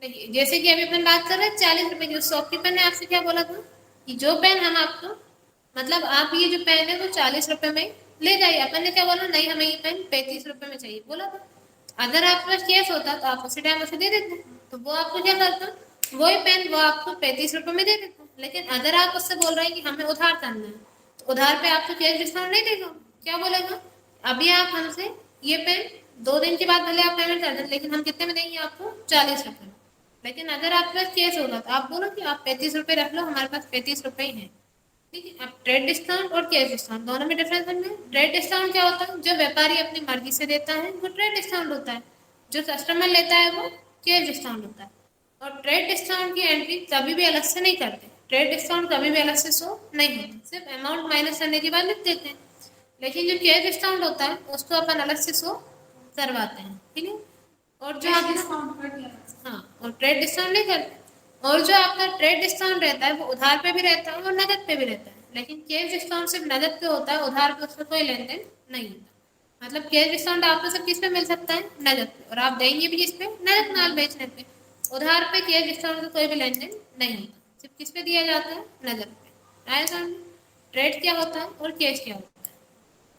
देखिए जैसे कि अभी अपन बात कर रहे हैं 40 रुपए की, शॉपकीपर ने आपसे क्या बोला था कि जो पेन हम आपको, मतलब आप ये जो पेन है वो 40 रुपए में ले जाइए। अपन ने क्या बोला, नहीं हमें ये पेन 35 रुपए में चाहिए बोला था। अगर आपके पास कैश होता तो आप उसी टाइम उसे दे देते, तो वो आपको क्या करता, वही पेन वो आपको 35 रुपए में दे देता। लेकिन अगर आप उससे बोल रहे हैं कि हमें उधार करना है, तो उधार पे आपको कैश डिस्काउंट नहीं देगा। क्या बोलेगा, अभी आप हमसे ये पेन 2 दिन के बाद भले आप पेमेंट कर दें, लेकिन हम कितने में देंगे आपको, 40 रुपए में। लेकिन अगर आपके पास कैश होगा तो आप बोलो कि आप 35 रुपए रख लो, हमारे पास 35 रुपए ही है। ठीक है, अब ट्रेड डिस्काउंट और कैश डिस्काउंट दोनों में डिफरेंस समझे। ट्रेड डिस्काउंट क्या होता है, जो व्यापारी अपनी मर्जी से देता है वो ट्रेड डिस्काउंट होता है। जो कस्टमर लेता है वो कैश डिस्काउंट होता है। और ट्रेड डिस्काउंट की एंट्री कभी भी अलग से नहीं करते, ट्रेड डिस्काउंट कभी भी अलग से शो नहीं होते, सिर्फ अमाउंट माइनस करने के बाद लिख देते हैं। लेकिन जो कैश डिस्काउंट होता है उसको अपन अलग से शो करवाते हैं। ठीक है, और जो आप, हाँ, और ट्रेड डिस्काउंट नहीं करते। और जो आपका ट्रेड डिस्काउंट रहता है वो उधार पे भी रहता है और नगद पे भी रहता है। लेकिन कैश डिस्काउंट सिर्फ नगद पे होता है, उधार पे उसका कोई लेन देन नहीं होता। मतलब कैश डिस्काउंट आपको सिर्फ किस पे मिल सकता है, नगद पे, और आप देंगे भी किस पे, नगद माल बेचने पे। उधार पे कैश डिस्काउंट का कोई भी लेन देन नहीं होता, सिर्फ किस पे दिया जाता है, नगद पे। आया समझ, ट्रेड क्या होता है और कैश क्या होता है,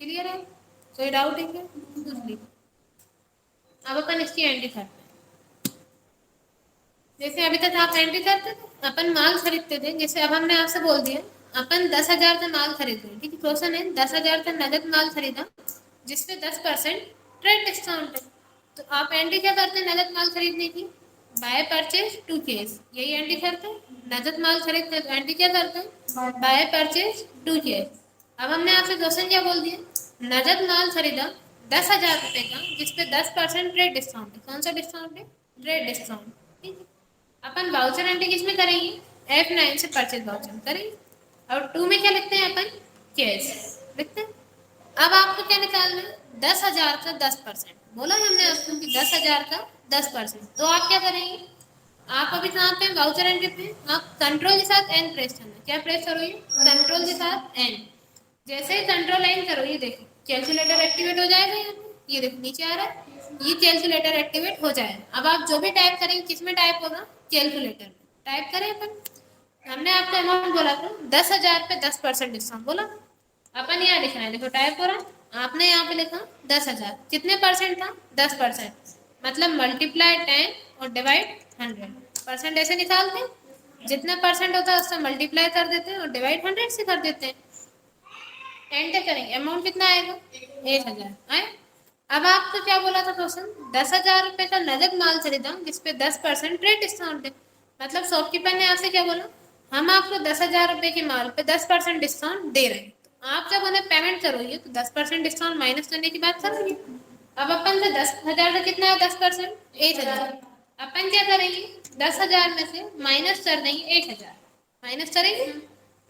क्लियर है? कोई डाउट है क्या, पूछ लीजिए। अब अपन इसकी एंट्री करते हैं। जैसे अभी तक आप एंट्री करते थे, अपन माल खरीदते थे। जैसे अब हमने आपसे बोल दिया अपन 10,000 का माल खरीद रहे हैं, ठीक है, क्वेश्चन है 10,000 का नगद माल खरीदा जिसपे 10% ट्रेड डिस्काउंट है। तो आप एंट्री क्या करते हैं नगद माल खरीदने की, बाय परचेज टू कैश, यही एंट्री करते हैं। नगद माल खरीदते हैं तो एंट्री क्या करते हैं, बाय परचेज टू कैश। अब हमने आपसे क्वेश्चन क्या बोल दिया, नगद माल खरीदा 10,000 रुपए का जिसपे 10% ट्रेड डिस्काउंट है। कौन सा डिस्काउंट है, ट्रेड डिस्काउंट। ठीक है, अपन वाउचर एंट्री किसमें करेंगे, F9 से परचेज वाउचर करेंगे। और 2 में क्या लिखते हैं अपन, कैश लिखते हैं। अब आपको क्या निकालना है, 10,000 का 10%। बोला हमने आपको कि 10,000 का 10%, तो आप क्या करेंगे, आप अभी कहाँ पे, वाउचर एंट्री पे, आप कंट्रोल के साथ एन प्रेस करना। क्या प्रेस करोगे, कंट्रोल के साथ एन। जैसे ही कंट्रोल एन करोगे, देखो कैलकुलेटर एक्टिवेट हो जाएगा यहाँ पे, ये देखो नीचे आ रहा है, ये कैलकुलेटर एक्टिवेट हो जाएगा। अब आप जो भी टाइप करेंगे किस में टाइप होगा, कैलकुलेटर में टाइप करें अपन। हमने आपको अमाउंट बोला था 10,000 पे 10% डिस्काउंट बोला, अपन यहाँ लिख रहे हैं, देखो टाइप हो रहा है। आपने यहाँ पे लिखा 10,000, कितने परसेंट था, 10%, मतलब मल्टीप्लाई 10 और डिवाइड 100। परसेंट ऐसे निकालते हैं, जितना परसेंट होता है उससे मल्टीप्लाई कर देते हैं और डिवाइड 100 से कर देते हैं। एंटर करेंगे, अमाउंट कितना आएगा, 1,000 आए। अब आपको क्या बोला था क्वेश्चन, 10,000 रुपए का नगद माल खरीदा जिसपे 10% ट्रेड डिस्काउंट है। मतलब शॉपकीपर ने आपसे क्या बोला, हम आपको 10,000 रुपए के माल पे 10% डिस्काउंट दे रहे हैं, तो आप जब उन्हें पेमेंट करोगे तो 10% डिस्काउंट माइनस करने की बात करोगे। अब अपन से 10,000 का कितना है, 10%, 1,000। अपन क्या करेंगे, 10,000 में से माइनस कर देंगे 1,000, माइनस करेंगे,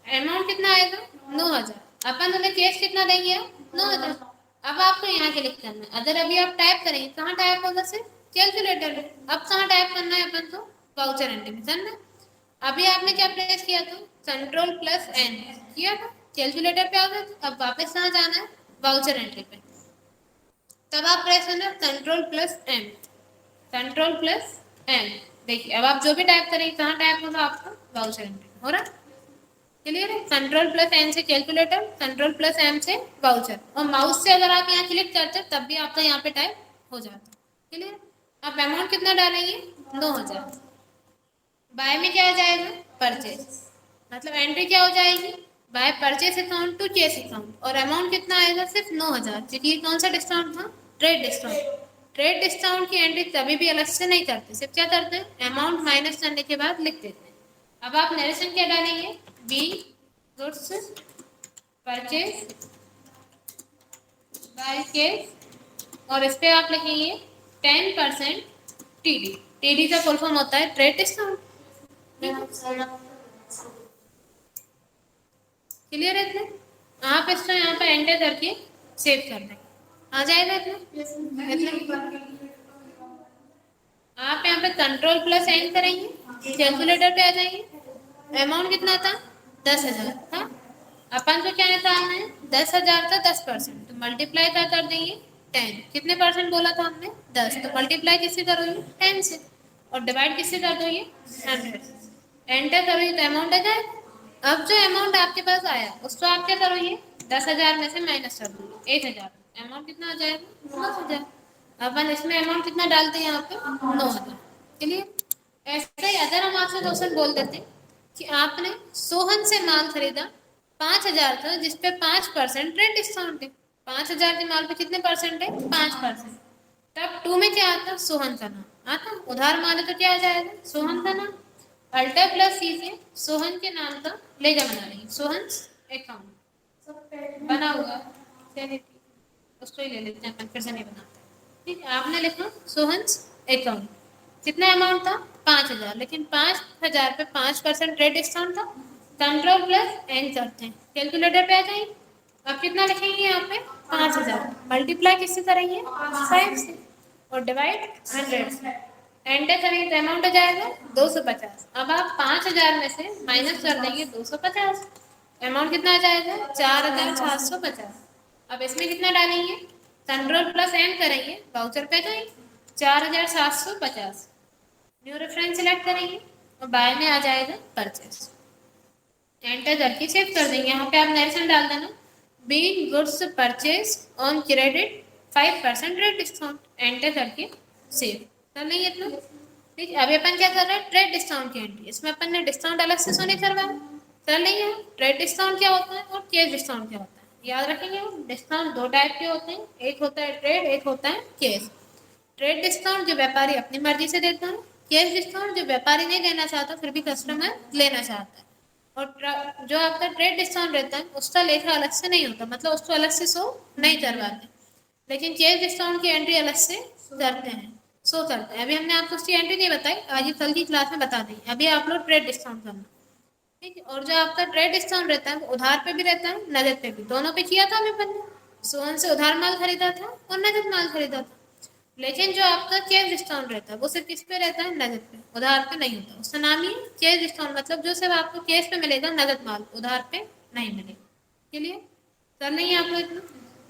अमाउंट कितना आएगा, 9,000। अपन उन्हें कैश कितना देंगे, 9,000। अब आपको यहाँ के लिख करना है। अगर अभी आप टाइप करेंगे, कहाँ टाइप होगा, सिर्फ कैलकुलेटर में। अब कहाँ टाइप करना है अपन को, वाउचर एंट्री में करना है। अभी आपने क्या प्रेस किया था, कंट्रोल प्लस एन किया था, कैलकुलेटर पे आ गए। अब वापस कहाँ जाना है, वाउचर एंट्री पे। तब आप प्रेस करना control plus M, control plus M. देखिए अब आप जो भी टाइप करेंगे कहाँ टाइप होगा आपका, वाउचर एंट्री हो रहा है, क्लियर है। कंट्रोल प्लस एन से कैलकुलेटर, कंट्रोल प्लस एम से वाउचर, और माउस से अगर आप यहाँ क्लिक करते हैं तब भी आपका यहाँ पे टाइप हो जाता है, क्लियर। आप अमाउंट कितना डालेंगे, 9,000। बाय में क्या आ जाएगा, परचेज, मतलब एंट्री क्या हो जाएगी, by purchase account to cash account, और अमाउंट कितना आएगा, सिर्फ 9,000, क्योंकि कौन सा डिस्काउंट था, ट्रेड डिस्काउंट। ट्रेड डिस्काउंट की एंट्री कभी भी अलग से नहीं करते, सिर्फ क्या करते हैं, अमाउंट माइनस करने के बाद लिख देते हैं। अब आप नरेशन क्या डालेंगे, be goods purchase by cash, और इस पे आप लिखेंगे 10% टीडी। टीडी का फुल फॉर्म होता है ट्रेड डिस्काउंट, क्लियर है इतना। आप इसको यहाँ पे एंटर करके सेव कर देंगे, आ जाएगा इतना। आप यहाँ पे कंट्रोल प्लस एन करेंगे, कैलकुलेटर पे आ जाएंगे। अमाउंट कितना था, 10,000 था। अपन को क्या निकालना है, 10,000 का 10%, तो मल्टीप्लाई कर देंगे 10। कितने परसेंट बोला था हमने, 10, तो मल्टीप्लाई किससे करोगे, 10 से। और डिवाइड किससे कर दो ये 100, एंटर करो ये तो अमाउंट आ जाए। अब जो अमाउंट आपके पास आया उसको आप क्या करो, ये 10,000 में से माइनस कर दो 1,000, अमाउंट कितना आ जाएगा 9,000। अपन इसमें अमाउंट कितना डालते हैं यहाँ पे 9,000। क्लियर। ऐसे ही अगर हम आपसे क्वेश्चन बोल देते कि आपने सोहन से माल खरीदा 5,000 का जिसपे 5% ट्रेड डिस्काउंट है, 5,000 के माल पे कितने परसेंट है 5%, तब टू में क्या आता सोहन का नाम आता, उधार माल है तो क्या आ जाएगा सोहन का नाम, अल्टर प्लस सी से सोहन के नाम का लेगा बना लेंगे, सोहन अकाउंट बना हुआ चलिए ठीक है, उसको ही ले लेते हैं अपन, फिर से नहीं बनाते। ठीक है, आपने लिखा सोहन अकाउंट, कितना अमाउंट था 5,000, लेकिन 5,000 पे 5% ट्रेड डिस्काउंट था, कंट्रोल प्लस एन करते हैं कैलकुलेटर पे आ जाएंगे। अब कितना लिखेंगे यहाँ पे 5,000 मल्टीप्लाई किससे करेंगे 5 से और डिवाइड 100 से, एंटर करेंगे तो अमाउंट आ जाएगा 250। अब आप 5,000 में से माइनस कर देंगे 250, अमाउंट कितना आ जाएगा 4,750। अब इसमें कितना डालेंगे कंट्रोल प्लस एम करेंगे, वाउचर पे जाएंगे 4,750, न्यू रेफरेंस सिलेक्ट करेंगे और बाय में आ जाएगा परचेस, एंटर करके सेव कर देंगे। यहाँ पे आप नरेशन डाल देना, being goods purchase on credit 5% rate discount, enter करके सेव कर लेंगे इतना। ठीक है, अभी अपन क्या कर रहे हैं ट्रेड डिस्काउंट की एंट्री, इसमें अपन ने डिस्काउंट अलग से सोने करवाया, कर लेंगे। ट्रेड डिस्काउंट क्या होता है और कैश डिस्काउंट क्या होता है याद रखेंगे। डिस्काउंट दो टाइप के होते हैं, एक होता है ट्रेड, एक होता है कैश। ट्रेड डिस्काउंट जो व्यापारी अपनी मर्जी से देता है, कैश डिस्काउंट जो व्यापारी नहीं देना चाहता फिर भी कस्टमर लेना चाहता है। और जो आपका ट्रेड डिस्काउंट रहता है उसका लेखा अलग से नहीं होता, मतलब उसको अलग से शो नहीं करवाते, लेकिन कैश डिस्काउंट की एंट्री अलग से करते हैं, शो करते हैं। अभी हमने आपको उसकी एंट्री नहीं बताई, आज कल की क्लास में बता देंगे। अभी आप लोग ट्रेड डिस्काउंट करना, ठीक है। और जो आपका ट्रेड डिस्काउंट रहता है वो उधार पे भी रहता है नगद पे भी, दोनों पे किया था अभी ने सोहन से उधार माल खरीदा था और नगद माल खरीदा था। लेकिन जो आपका कैश डिस्काउंट रहता है वो सिर्फ किस पे रहता है नगद पे, उधार पे नहीं होता, उसका नाम ही कैश डिस्काउंट, मतलब जो सिर्फ आपको कैश पे मिलेगा नगद माल, उधार पे नहीं मिलेगा। क्लियर कर लेंगे आप लोग इतना।